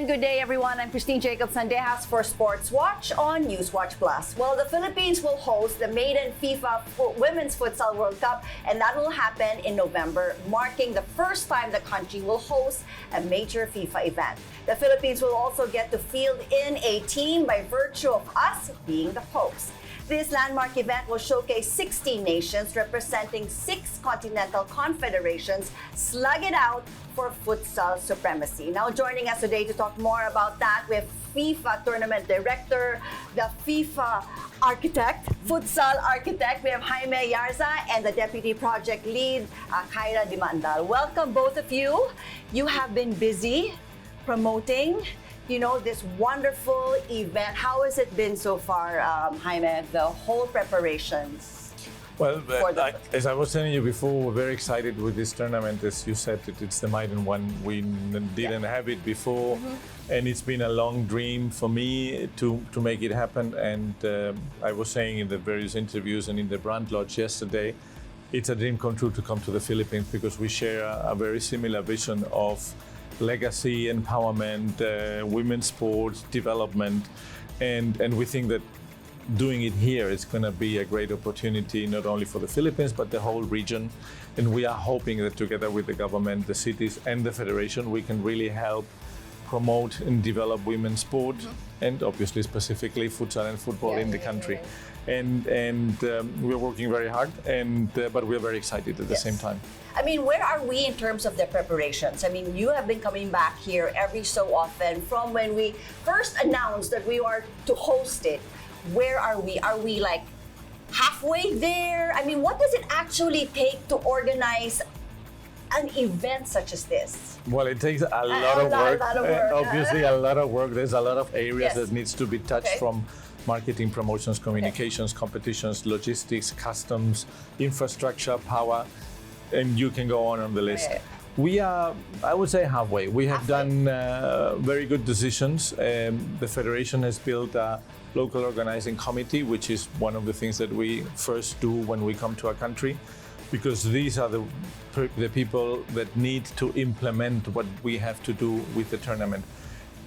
and good day, everyone. I'm Christine Jacob-Sandejas for Sports Watch on Newswatch Plus. Well, the Philippines will host the maiden FIFA Women's Futsal World Cup, and that will happen in November, marking the first time the country will host a major FIFA event. The Philippines will also get to field in a team by virtue of us being the host. This landmark event will showcase 16 nations representing 6 continental confederations slug it out for futsal supremacy. Now joining us today to talk more about that, we have FIFA Tournament Director, the FIFA Architect, Futsal Architect. We have Jaime Yarza and the Deputy Project Lead, Kyra Dimaandal. Welcome both of you. You have been busy promoting this wonderful event. How has it been so far, Jaime, the whole preparations? Well, as I was telling you before, we're very excited with this tournament. As you said, it's the maiden one. We didn't have it before, and it's been a long dream for me to make it happen. And I was saying in the various interviews and in the brand launch yesterday, it's a dream come true to come to the Philippines because we share a very similar vision of legacy, empowerment, women's sports, development, and we think that doing it here is going to be a great opportunity not only for the Philippines but the whole region, and we are hoping that together with the government, the cities and the federation we can really help promote and develop women's sport and obviously specifically futsal and football in the country. And we're working very hard, but we're very excited at the same time. I mean, where are we in terms of the preparations? I mean, you have been coming back here every so often from when we first announced that we are to host it. Where are we? Are we like halfway there? I mean, what does it actually take to organize an event such as this? Well, it takes a lot of work. Obviously, a lot of work. There's a lot of areas that needs to be touched from marketing, promotions, communications, competitions, logistics, customs, infrastructure, power, and you can go on the list. We are, I would say, halfway. We have done very good decisions. The Federation has built a local organizing committee, which is one of the things that we first do when we come to a country, because these are the people that need to implement what we have to do with the tournament.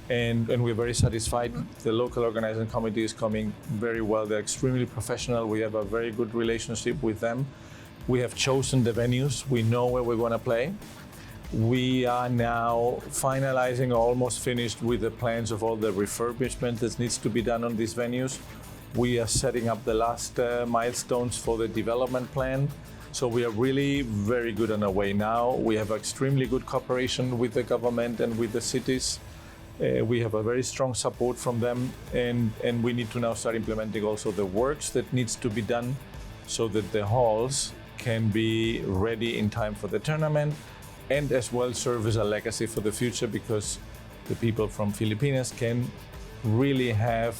And we're very satisfied. The local organizing committee is coming very well. They're extremely professional. We have a very good relationship with them. We have chosen the venues. We know where we're going to play. We are now finalizing, almost finished with the plans of all the refurbishment that needs to be done on these venues. We are setting up the last milestones for the development plan. So we are really very good on our way now. We have extremely good cooperation with the government and with the cities. We have a very strong support from them, and we need to now start implementing also the works that needs to be done so that the halls can be ready in time for the tournament and as well serve as a legacy for the future, because the people from Philippines can really have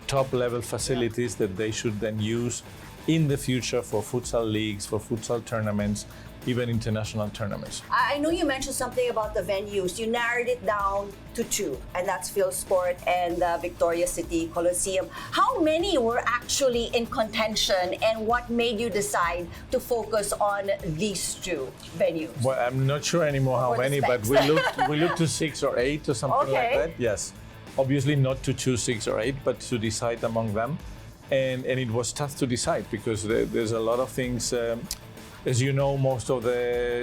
top-level facilities that they should then use in the future for futsal leagues, for futsal tournaments, even international tournaments. I know you mentioned something about the venues. You narrowed it down to 2, and that's Philsport and the Victoria City Coliseum. How many were actually in contention, and what made you decide to focus on these 2 venues? Well, I'm not sure anymore how many, but we looked to 6 or 8 or something like that. Yes, obviously not to choose 6 or 8, but to decide among them, and it was tough to decide because there's a lot of things. As you know, most of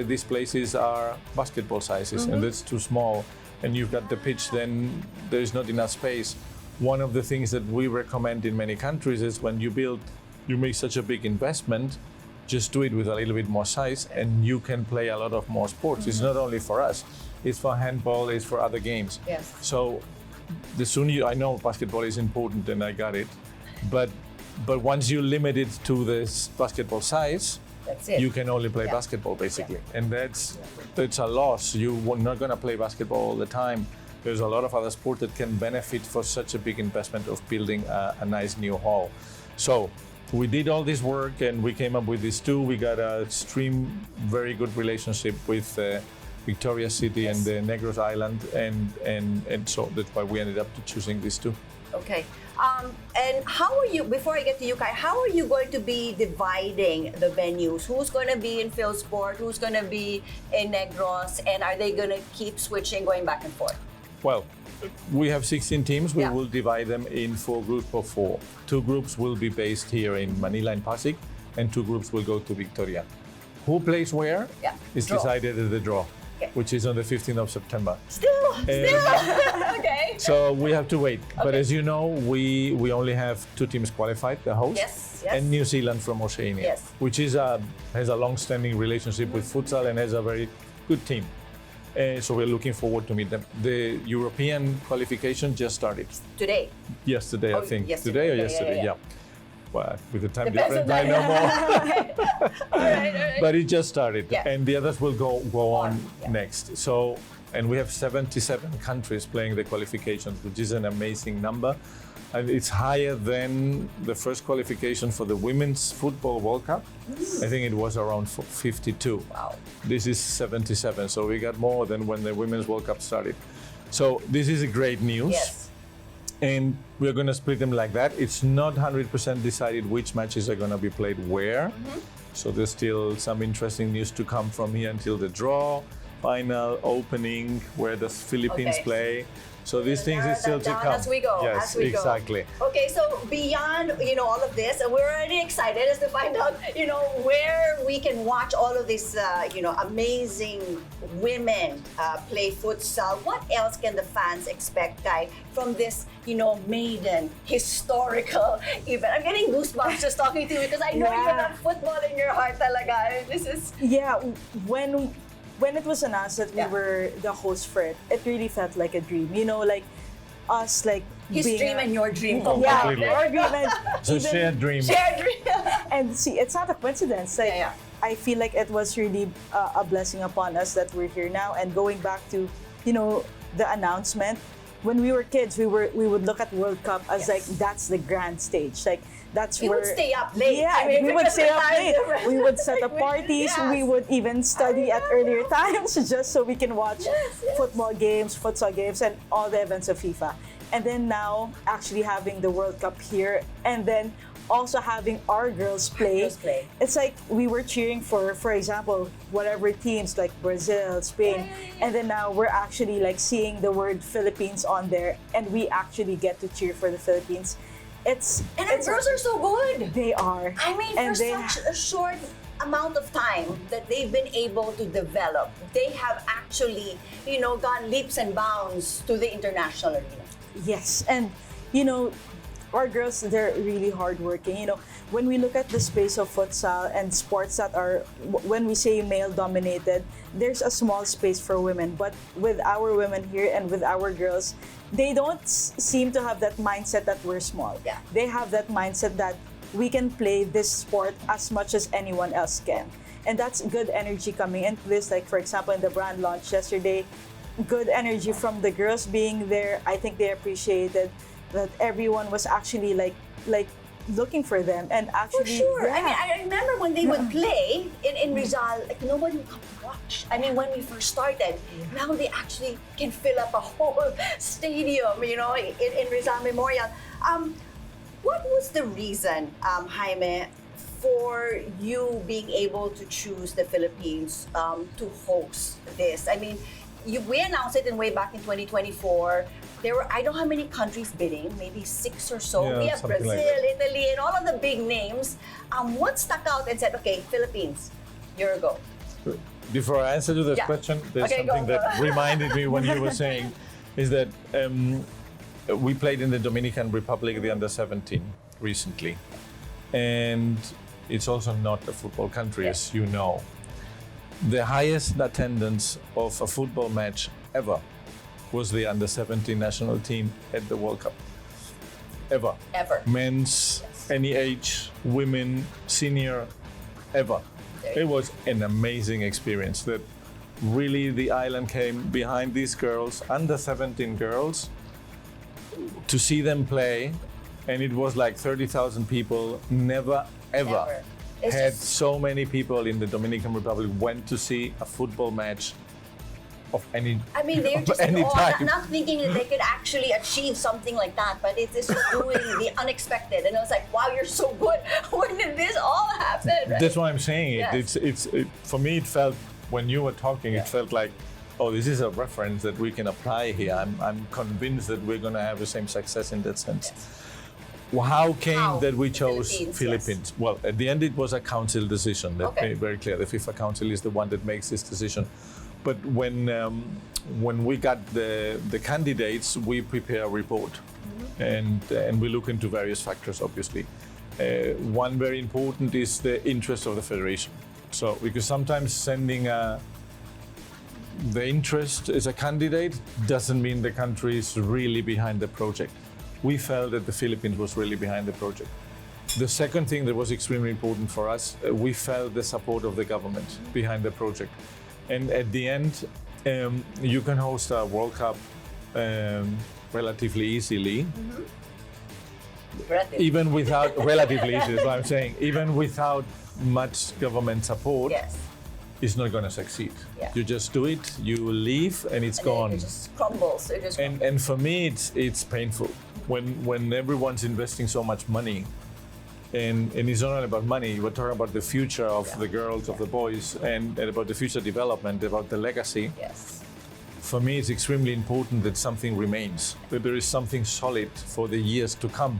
these places are basketball sizes, and that's too small. And you've got the pitch, then there's not enough space. One of the things that we recommend in many countries is when you make such a big investment, just do it with a little bit more size, and you can play a lot of more sports. It's not only for us; it's for handball, it's for other games. Yes. So the sooner I know basketball is important, and I got it, but once you limit it to this basketball size, you can only play basketball basically, and that's a loss. You're not going to play basketball all the time. There's a lot of other sports that can benefit for such a big investment of building a nice new hall. So we did all this work and we came up with these 2. We got a very good relationship with Victoria City and the Negros Island, and so that's why we ended up choosing these 2. Okay. And how are you, before I get to you, Kai, how are you going to be dividing the venues? Who's going to be in Philsport? Who's going to be in Negros? And are they going to keep switching, going back and forth? Well, We have 16 teams. We Yeah. will divide them in 4 groups of 4. 2 groups will be based here in Manila and Pasig, and 2 groups will go to Victoria. Who plays where is Draw. decided at the draw, which is on the 15th of September. Still. Okay. So we have to wait. But Okay. as you know, we only have 2 teams qualified, the host, Yes, yes. and New Zealand from Oceania, Yes. which is has a long-standing relationship with futsal and has a very good team. So we're looking forward to meet them. The European qualification just started Today. yesterday, I think. yesterday. Today or Yeah, yesterday, yeah. Well, with the time Depends difference, on I know the- more. All right. But it just started, Yeah. and the others will go on Yeah. next. So, and we have 77 countries playing the qualifications, which is an amazing number, and it's higher than the first qualification for the Women's Football World Cup. I think it was around 52. Wow. This is 77, so we got more than when the Women's World Cup started. So this is a great news. Yes. And we're going to split them like that. It's not 100% decided which matches are going to be played where. So there's still some interesting news to come from here until the draw, final, opening, where does Philippines Okay. play. So these things Narrow is still that to down come. as we go, Yes, as we go. exactly. Okay, so beyond all of this, we're already excited as to find out where we can watch all of these amazing women play futsal. What else can the fans expect, Kai, from this maiden historical event? I'm getting goosebumps just talking to you because I know you Yeah. have football in your heart, talaga. This is Yeah, when it was announced that we Yeah. were the host for it, it really felt like a dream. Like us, like his being dream and your dream. yeah, Completely. our dream and It's a shared dream. Shared dream. and see, it's not a coincidence. Like Yeah, yeah. I feel like it was really a blessing upon us that we're here now. And going back to the announcement, when we were kids, we would look at World Cup as like that's the grand stage. Like that's You where would stay up late. Yeah, I mean, we would because stay the up time late. difference. We would set up parties. Yes. We would even study at earlier times just so we can watch Yes. football games, futsal games, and all the events of FIFA. And then now, actually having the World Cup here, and then also having our girls play. Girls play. It's like we were cheering for example, whatever teams like Brazil, Spain, and then now we're actually like seeing the word Philippines on there, and we actually get to cheer for the Philippines. And our girls are so good. They are. I mean, And for they- such a short amount of time that they've been able to develop, they have actually, gone leaps and bounds to the international arena. Yes, and our girls, they're really hardworking. When we look at the space of futsal and sports that are, when we say male dominated, there's a small space for women. But with our women here and with our girls, they don't seem to have that mindset that we're small. Yeah. They have that mindset that we can play this sport as much as anyone else can. And that's good energy coming into this. Like, for example, in the brand launch yesterday, good energy from the girls being there. I think they appreciated that everyone was actually like looking for them and For actually sure. yeah. I mean, I remember when they would play in Rizal, like nobody would come to watch. I mean, when we first started, now they actually can fill up a whole stadium, in Rizal Memorial. What was the reason, Jaime, for you being able to choose the Philippines to host this? I mean, we announced it way back in 2024. There were, I don't know how many countries bidding, maybe 6 or so. Yeah, We have something Brazil, like Italy, and all of the big names. What stuck out and said, okay, Philippines, year ago? Before I answer to that Yeah. question, there's Okay, go. something that reminded me when you were saying is that we played in the Dominican Republic, the under-17, recently. And it's also not a football country, as you know. The highest attendance of a football match ever was the under-17 national team at the World Cup. Ever. Ever. Men's, any age, women, senior, ever. There It was an amazing experience that really the island came behind these girls, under-17 girls, to see them play, and it was like 30,000 people. Never, ever Never. It's had just- so many people in the Dominican Republic went to see a football match of any I mean, they're of just in any awe, type. not thinking that they could actually achieve something like that, but it's just doing the unexpected. And I was like, wow, you're so good. When did this all happen? Right? That's why I'm saying it. Yes. It's for me. It felt when you were talking, Yeah. it felt like oh, this is a reference that we can apply here. I'm convinced that we're going to have the same success in that sense. Yes. Well, how came that we chose Philippines? Philippines? Yes. Well, at the end, it was a council decision. That made very clear. The FIFA Council is the one that makes this decision. But when we got the candidates, we prepare a report, and we look into various factors, obviously. One very important is the interest of the federation. So, because sometimes sending the interest as a candidate doesn't mean the country is really behind the project. We felt that the Philippines was really behind the project. The second thing that was extremely important for us, we felt the support of the government behind the project. And at the end, you can host a World Cup relatively easily. Even without, relatively easy is what I'm saying, even without much government support, it's not going to succeed. Yeah. You just do it, you leave, and it's gone. It just crumbles. And for me, it's painful when everyone's investing so much money, and it's not only about money. We're talking about the future of the girls, of the boys, and about the future development, about the legacy. Yes. For me, it's extremely important that something remains, that there is something solid for the years to come.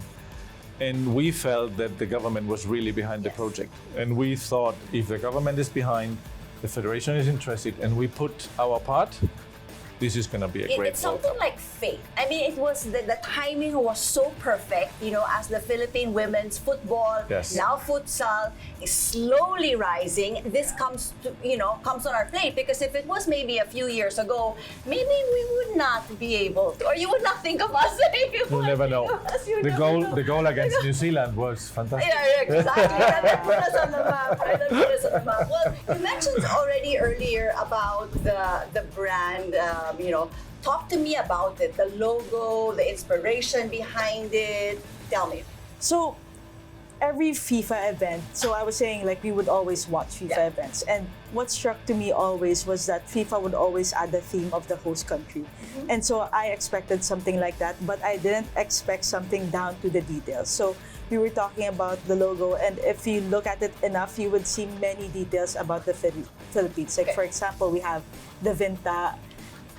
And we felt that the government was really behind the project. And we thought if the government is behind, the federation is interested, and we put our part, this is going to be a great It's something like fate. I mean, it was the timing was so perfect, as the Philippine women's football, now futsal, is slowly rising. This comes on our plate, because if it was maybe a few years ago, maybe we would not be able to, or you would not think of us. You'll never know. The goal against New Zealand was fantastic. Yeah, exactly. That put us on the map. Right? That put us on the map. Well, you mentioned already earlier about the brand. Talk to me about it, the logo, the inspiration behind it. Tell me. So, every FIFA event, so I was saying like we would always watch FIFA events, and what struck to me always was that FIFA would always add the theme of the host country. And so I expected something like that, but I didn't expect something down to the details. So we were talking about the logo, and if you look at it enough, you would see many details about the Philippines. Like for example, we have the Vinta,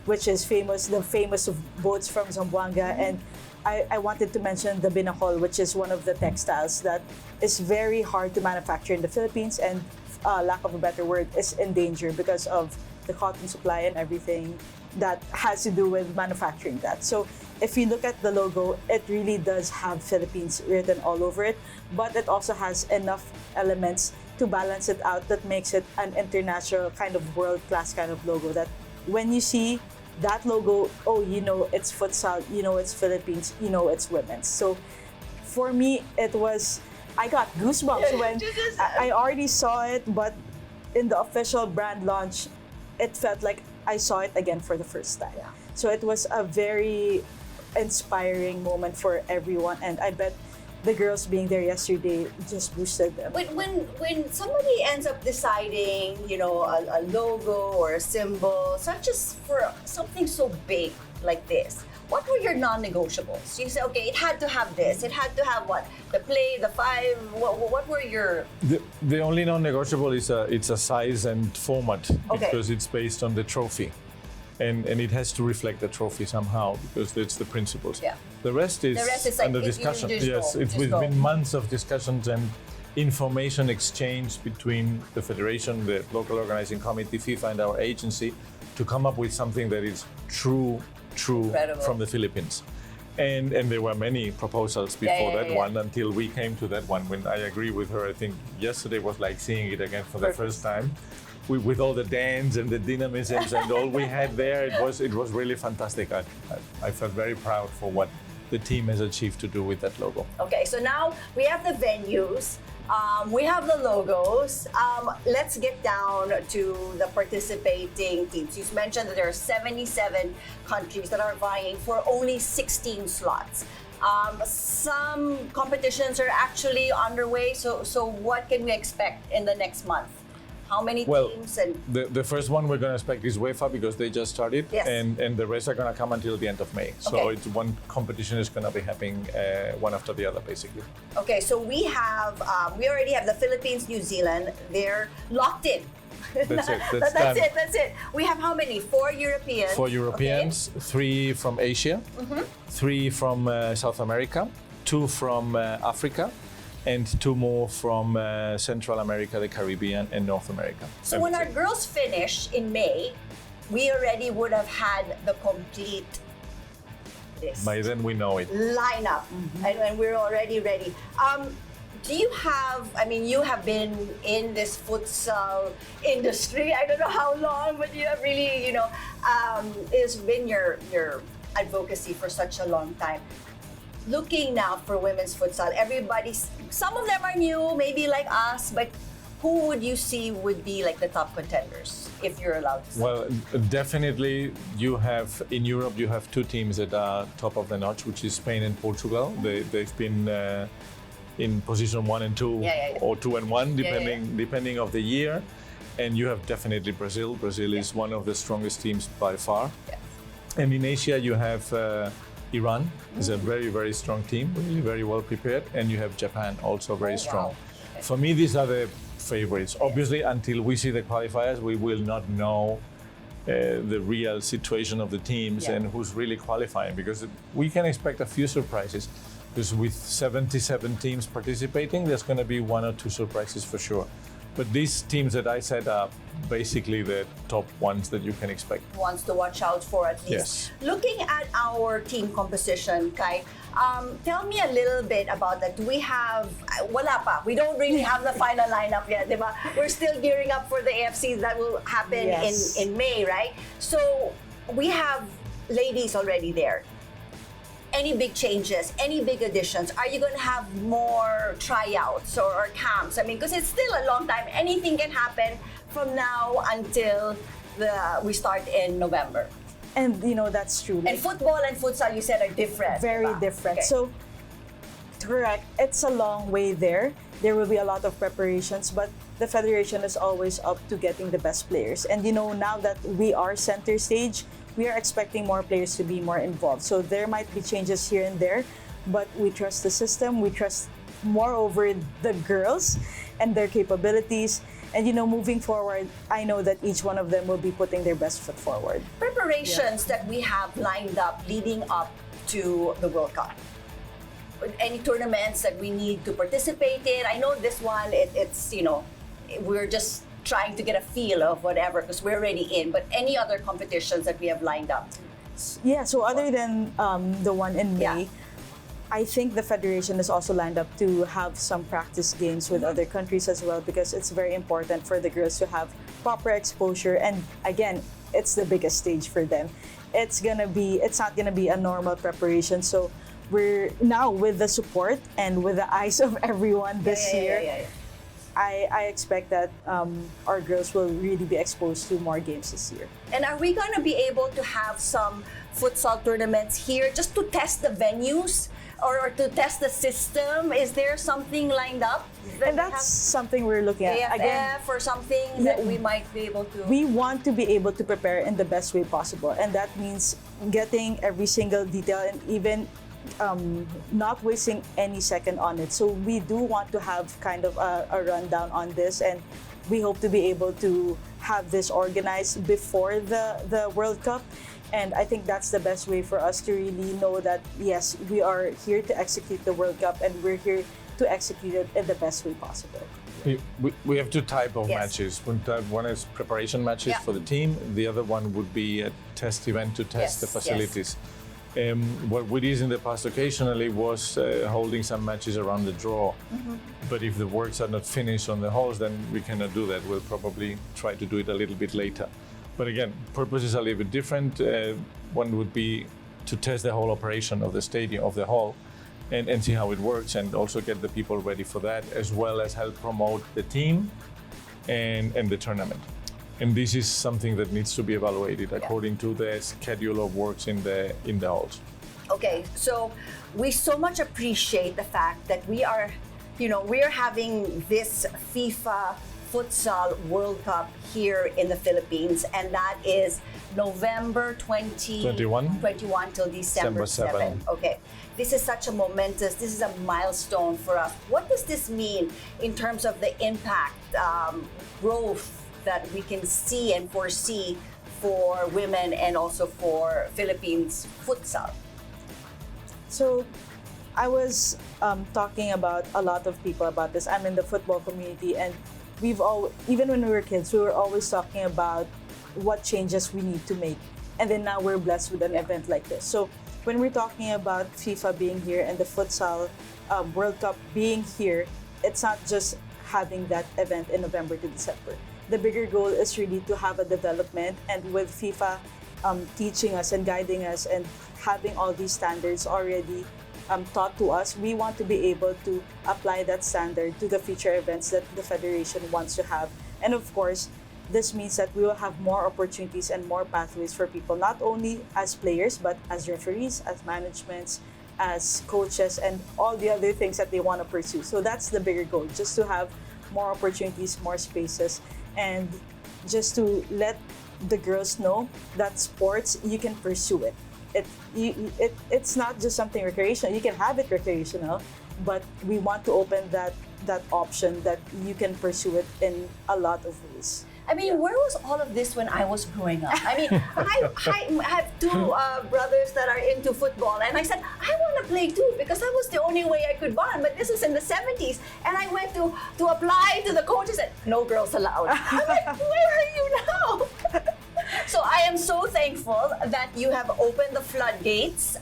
which is the famous boats from Zamboanga, and I wanted to mention the binakol, which is one of the textiles that is very hard to manufacture in the Philippines, and lack of a better word, is in danger because of the cotton supply and everything that has to do with manufacturing that. So if you look at the logo, it really does have Philippines written all over it, but it also has enough elements to balance it out that makes it an international kind of world-class kind of logo, that when you see that logo, it's futsal, it's Philippines, it's women's. So for me, I got goosebumps when I already saw it, but in the official brand launch, it felt like I saw it again for the first time. So it was a very inspiring moment for everyone, and I bet the girls being there yesterday just boosted them. But when somebody ends up deciding, a logo or a symbol, such as for something so big like this, what were your non-negotiables? You say, okay, it had to have this. It had to have what? The play, the five. What were your? The only non-negotiable is it's a size and format, because it's based on the trophy. And it has to reflect the trophy somehow, because it's the principles. Yeah. The rest is like under discussion. Yes, it's been months of discussions and information exchange between the federation, the local organizing committee, FIFA, and our agency to come up with something that is true Incredible. From the Philippines. And there were many proposals before that one, until we came to that one. When I agree with her, I think yesterday was like seeing it again for the first time. With all the dance and the dynamisms and all we had there, it was really fantastic. I felt very proud for what the team has achieved to do with that logo. Okay, so now we have the venues, we have the logos. Let's get down to the participating teams. You mentioned that there are 77 countries that are vying for only 16 slots. Some competitions are actually underway, so what can we expect in the next month? How many teams? And the first one we're going to expect is UEFA because they just started, yes. and the rest are going to come until the end of May. So okay. it's one competition is going to be happening one after the other, basically. Okay, so we already have the Philippines, New Zealand. They're locked in. That's it. That's it. We have how many? 4 Europeans. 4 Europeans, okay. 3 from Asia, 3 from South America, 2 from Africa, and 2 more from Central America, the Caribbean, and North America. So when our girls finish in May, we already would have had the complete list. By then we know it. Lineup, and we're already ready. Do you have, you have been in this futsal industry, I don't know how long, but you have really, it's been your advocacy for such a long time. Looking now for women's futsal, some of them are new, maybe like us, but who would you see would be like the top contenders, if you're allowed to say? Well, definitely in Europe, you have 2 teams that are top of the notch, which is Spain and Portugal. They've been in position 1 and 2, or 2 and 1, depending of the year. And you have definitely Brazil. Brazil is one of the strongest teams by far. Yes. And in Asia, you have Iran, is a very, very strong team, really very well prepared. And you have Japan, also very strong. Wow. Okay. For me, these are the favorites. Obviously, until we see the qualifiers, we will not know the real situation of the teams and who's really qualifying, because we can expect a few surprises. Because with 77 teams participating, there's going to be 1 or 2 surprises for sure. But these teams that I said are basically the top ones that you can expect. Ones to watch out for at least. Yes. Looking at our team composition, Kai, tell me a little bit about that. Do we have, wala pa, we don't really have the final lineup yet, diba? We're still gearing up for the AFCs that will happen in May, right? So we have ladies already there. Any big changes, any big additions? Are you going to have more tryouts or camps? Because it's still a long time. Anything can happen from now until we start in November. And that's true. And football and futsal, you said, are different. Very different. Okay. So, correct. It's a long way there. There will be a lot of preparations, but the federation is always up to getting the best players. And now that we are center stage, we are expecting more players to be more involved. So there might be changes here and there, but we trust the system. We trust moreover the girls and their capabilities. And moving forward, I know that each one of them will be putting their best foot forward. Preparations that we have lined up leading up to the World Cup. Any tournaments that we need to participate in? I know this one, it's we're just trying to get a feel of whatever because we're already in, but any other competitions that we have lined up? Yeah, so other than the one in May, I think the federation is also lined up to have some practice games with other countries as well, because it's very important for the girls to have proper exposure. And again, it's the biggest stage for them. It's not gonna be a normal preparation. So we're now with the support and with the eyes of everyone this year. I expect that our girls will really be exposed to more games this year. And are we going to be able to have some futsal tournaments here just to test the venues or to test the system? Is there something lined up? And that's something we're looking at. AFF again, or something that we might be able to... We want to be able to prepare in the best way possible. And that means getting every single detail and even not wasting any second on it. So we do want to have kind of a rundown on this, and we hope to be able to have this organized before the World Cup. And I think that's the best way for us to really know that, yes, we are here to execute the World Cup and we're here to execute it in the best way possible. We have 2 types of matches. One is preparation matches for the team. The other one would be a test event to test the facilities. What we did in the past occasionally was holding some matches around the draw. But if the works are not finished on the halls, then we cannot do that. We'll probably try to do it a little bit later. But again, purpose is a little bit different. One would be to test the whole operation of the stadium, of the hall, and see how it works, and also get the people ready for that, as well as help promote the team and the tournament. And this is something that needs to be evaluated according to the schedule of works in the halls. Okay, so we so much appreciate the fact that we are having this FIFA Futsal World Cup here in the Philippines, and that is November 21 till December 7. Okay. This is such a momentous, this is a milestone for us. What does this mean in terms of the impact, growth that we can see and foresee for women and also for Philippines futsal? So I was talking about a lot of people about this. I'm in the football community, and even when we were kids, we were always talking about what changes we need to make. And then now we're blessed with an event like this. So when we're talking about FIFA being here and the Futsal World Cup being here, it's not just having that event in November to December. The bigger goal is really to have a development, and with FIFA teaching us and guiding us and having all these standards already taught to us, we want to be able to apply that standard to the future events that the Federation wants to have. And of course, this means that we will have more opportunities and more pathways for people, not only as players, but as referees, as managements, as coaches, and all the other things that they want to pursue. So that's the bigger goal, just to have more opportunities, more spaces, and just to let the girls know that sports, you can pursue it. It's not just something recreational. You can have it recreational, but we want to open that option that you can pursue it in a lot of ways. I mean, where was all of this when I was growing up? I mean, I have two brothers that are into football, and I said, I want to play too, because that was the only way I could bond. But this was in the 70s, and I went to apply to the coaches, and no girls allowed. I'm like, where are you now? So I am so thankful that you have opened the floodgates.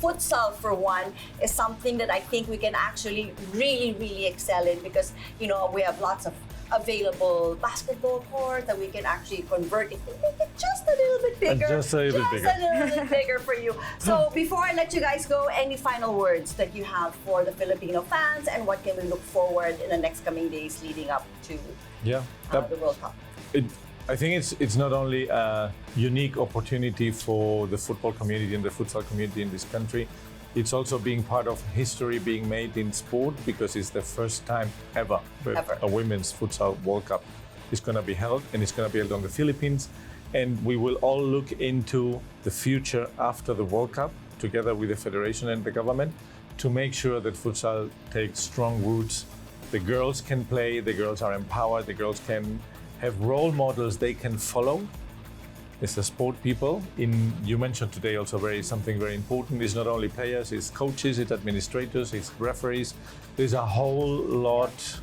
Futsal, for one, is something that I think we can actually really, really excel in, because, you know, we have lots of available basketball court that we can actually convert if we make it just a little bit bigger. Just a little bit bigger for you. So before I let you guys go, any final words that you have for the Filipino fans, and what can we look forward in the next coming days leading up to the World Cup? I think it's not only a unique opportunity for the football community and the futsal community in this country, it's also being part of history being made in sport, because it's the first time ever a women's futsal World Cup is going to be held, and it's going to be held on the Philippines. And we will all look into the future after the World Cup together with the Federation and the government to make sure that futsal takes strong roots. The girls can play, the girls are empowered, the girls can have role models they can follow. It's the sport people. You mentioned today also something very important. It's not only players, it's coaches, it's administrators, it's referees. There's a whole lot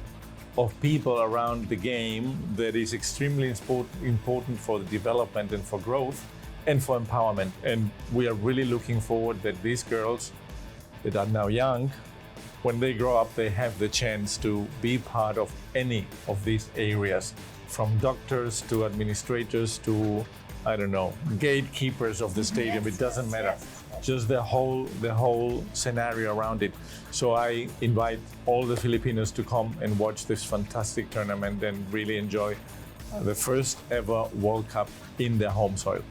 of people around the game that is extremely important for the development and for growth and for empowerment. And we are really looking forward that these girls that are now young, when they grow up, they have the chance to be part of any of these areas, from doctors to administrators to, I don't know, gatekeepers of the stadium. It doesn't matter. Just the whole scenario around it. So I invite all the Filipinos to come and watch this fantastic tournament and really enjoy the first ever World Cup in their home soil.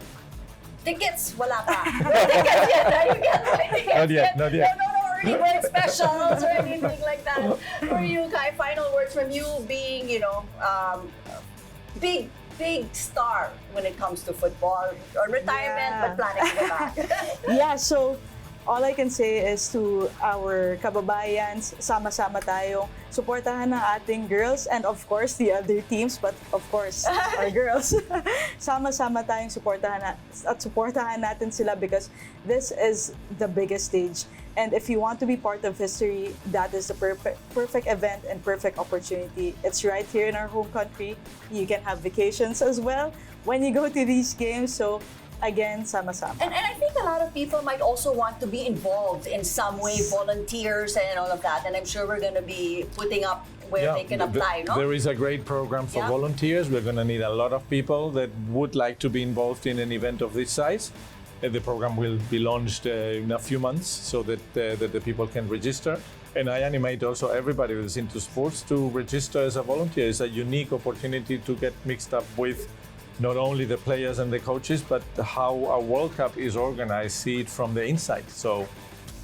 Tickets, wala pa. No tickets yet. You can't buy tickets Not yet. No, already going specials or anything like that. For you, Kai, final words from you, being, big star when it comes to football, on retirement, but planning to go back. So all I can say is to our kababayans, sama-sama tayo, suportahan ng ating girls and of course the other teams, but of course our girls. Sama-sama tayong suportahan natin sila, because this is the biggest stage. And if you want to be part of history, that is the perfect event and perfect opportunity. It's right here in our home country. You can have vacations as well when you go to these games. So again, sama-sama. And I think a lot of people might also want to be involved in some way, volunteers and all of that. And I'm sure we're going to be putting up where they can apply, no? There is a great program for volunteers. We're going to need a lot of people that would like to be involved in an event of this size. The program will be launched in a few months so that the people can register. And I animate also everybody who's into sports to register as a volunteer. It's a unique opportunity to get mixed up with not only the players and the coaches, but how a World Cup is organized, see it from the inside. So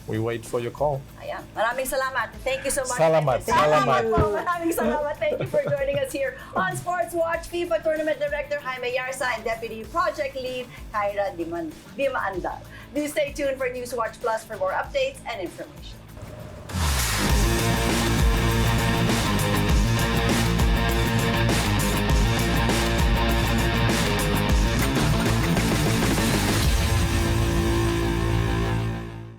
we wait for your call. Ayan. Maraming salamat. Thank you so much. Salamat. Salamat po. Maraming salamat. Thank you for joining us here on Sports Watch. FIFA Tournament Director Jaime Yarza and Deputy Project Lead Kyra Dimaandal. Do stay tuned for News Watch Plus for more updates and information.